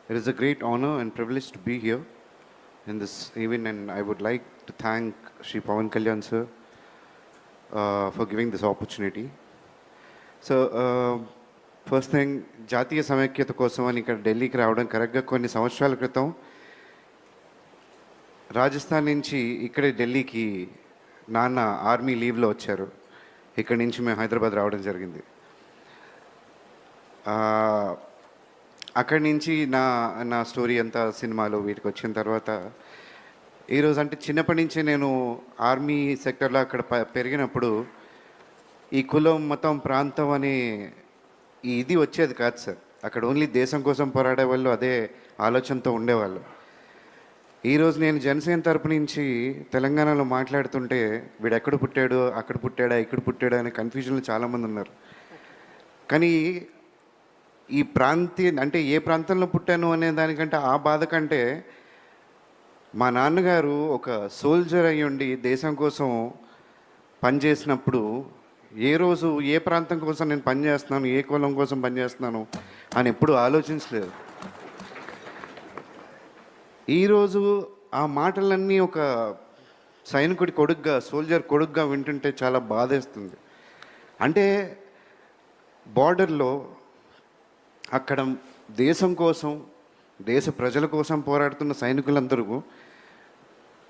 It is a great honor and privilege to be here in this event, and I would like to thank Shri Pawan Kalyan sir for giving this opportunity. So, first thing, జాతీయ సమైక్యత కోసం అని ఇక్కడ ఢిల్లీకి రావడం కరెక్ట్గా కొన్ని సంవత్సరాల క్రితం రాజస్థాన్ నుంచి ఇక్కడే ఢిల్లీకి నాన్న ఆర్మీ లీవ్లో వచ్చారు. ఇక్కడి నుంచి మేము హైదరాబాద్ రావడం జరిగింది. అక్కడి నుంచి నా స్టోరీ అంతా సినిమాలో వీటికి వచ్చిన తర్వాత ఈరోజు అంటే చిన్నప్పటి నుంచే నేను ఆర్మీ సెక్టర్లో అక్కడ పెరిగినప్పుడు ఈ కులం మతం ప్రాంతం అనే ఇది వచ్చేది కాదు సార్. అక్కడ ఓన్లీ దేశం కోసం పోరాడే వాళ్ళు అదే ఆలోచనతో ఉండేవాళ్ళు. ఈరోజు నేను జనసేన తరపు నుంచి తెలంగాణలో మాట్లాడుతుంటే వీడు ఎక్కడ పుట్టాడు, అక్కడ పుట్టాడా, ఇక్కడ పుట్టాడా అనే కన్ఫ్యూజన్లో చాలామంది ఉన్నారు. కానీ ఈ అంటే ఏ ప్రాంతంలో పుట్టాను అనే దానికంటే ఆ బాధ కంటే మా నాన్నగారు ఒక సోల్జర్ అయ్యి ఉండి దేశం కోసం పనిచేసినప్పుడు ఏ రోజు ఏ ప్రాంతం కోసం నేను పనిచేస్తున్నాను, ఏ కులం కోసం పనిచేస్తున్నాను అని ఎప్పుడు ఆలోచించలేదు. ఈరోజు ఆ మాటలన్నీ ఒక సైనికుడి కొడుగ్గా, సోల్జర్ కొడుగ్గా వింటుంటే చాలా బాధేస్తుంది. అంటే బార్డర్లో అక్కడ దేశం కోసం, దేశ ప్రజల కోసం పోరాడుతున్న సైనికులందరూ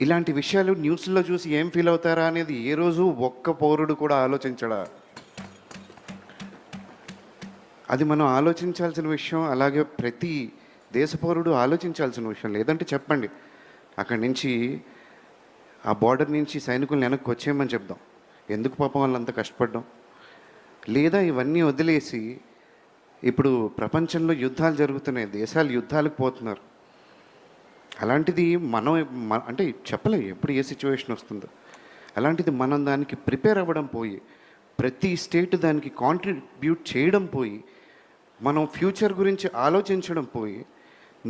ఇలాంటి విషయాలు న్యూస్లో చూసి ఏం ఫీల్ అవుతారా అనేది ఏ రోజు ఒక్క పౌరుడు కూడా ఆలోచించడా? అది మనం ఆలోచించాల్సిన విషయం. అలాగే ప్రతి దేశ పౌరుడు ఆలోచించాల్సిన విషయం. లేదంటే చెప్పండి, అక్కడి నుంచి ఆ బార్డర్ నుంచి సైనికులను వెనక్కి వచ్చేయమని చెప్దాం. ఎందుకు పాపం వాళ్ళంతా కష్టపడ్డాం? లేదా ఇవన్నీ వదిలేసి ఇప్పుడు ప్రపంచంలో యుద్ధాలు జరుగుతున్నాయి, దేశాలు యుద్ధాలకు పోతున్నారు. అలాంటిది మనం అంటే చెప్పలేం ఎప్పుడు ఏ సిచ్యువేషన్ వస్తుందో. అలాంటిది మనం దానికి ప్రిపేర్ అవ్వడం పోయి, ప్రతి స్టేట్ దానికి కాంట్రిబ్యూట్ చేయడం పోయి, మనం ఫ్యూచర్ గురించి ఆలోచించడం పోయి,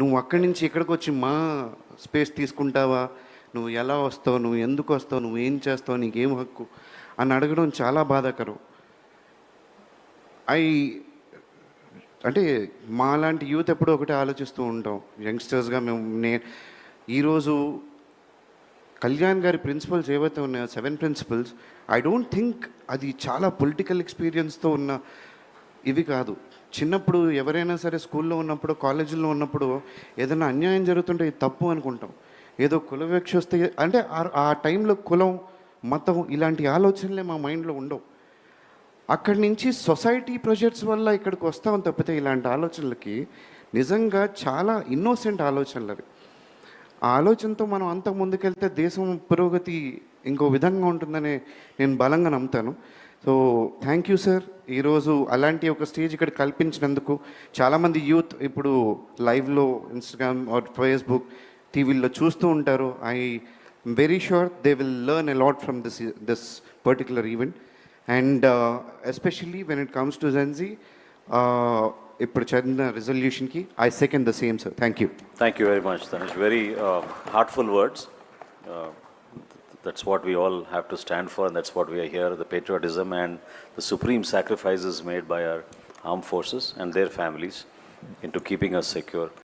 నువ్వు అక్కడి నుంచి ఇక్కడికి వచ్చి మా స్పేస్ తీసుకుంటావా, నువ్వు ఎలా వస్తావు, నువ్వు ఎందుకు వస్తావు, నువ్వు ఏం చేస్తావు, నీకేం హక్కు అని అడగడం చాలా బాధాకరం. అంటే మాలాంటి యూత్ ఎప్పుడూ ఒకటే ఆలోచిస్తూ ఉంటాం. యంగ్స్టర్స్గా ఈరోజు కళ్యాణ్ గారి ప్రిన్సిపల్స్ ఏవైతే ఉన్నాయో 7 ప్రిన్సిపల్స్, ఐ డోంట్ థింక్ అది చాలా పొలిటికల్ ఎక్స్పీరియన్స్తో ఉన్న ఇవి కాదు. చిన్నప్పుడు ఎవరైనా సరే స్కూల్లో ఉన్నప్పుడు, కాలేజీల్లో ఉన్నప్పుడు ఏదైనా అన్యాయం జరుగుతుంటే ఇది తప్పు అనుకుంటాం. ఏదో కుల వివక్ష వస్తే అంటే ఆ టైంలో కులం, మతం ఇలాంటి ఆలోచనలే మా మైండ్లో ఉండవు. అక్కడి నుంచి సొసైటీ ప్రెషర్స్ వల్ల ఇక్కడికి వస్తాం తప్పితే ఇలాంటి ఆలోచనలకి నిజంగా చాలా ఇన్నోసెంట్ ఆలోచనలు అవి. ఆ ఆలోచనతో మనం అంత ముందుకెళ్తే దేశం పురోగతి ఇంకో విధంగా ఉంటుందని నేను బలంగా నమ్ముతాను. So thank you sir. ఈరోజు అలాంటి ఒక స్టేజ్ ఇక్కడ కల్పించినందుకు. చాలామంది యూత్ ఇప్పుడు లైవ్లో ఇన్స్టాగ్రామ్ ఆర్ ఫేస్బుక్, టీవీల్లో చూస్తూ ఉంటారు. I'm very sure they will learn a lot from this particular event. And especially when it comes to Gen Z, ఇప్పుడు చదివిన రెజల్యూషన్కి I second the same, sir. Thank you. Thank you very much, Tanish. Very heartful words. That's what we all have to stand for, and that's what we are here, the patriotism and the supreme sacrifices made by our armed forces and their families into keeping us secure.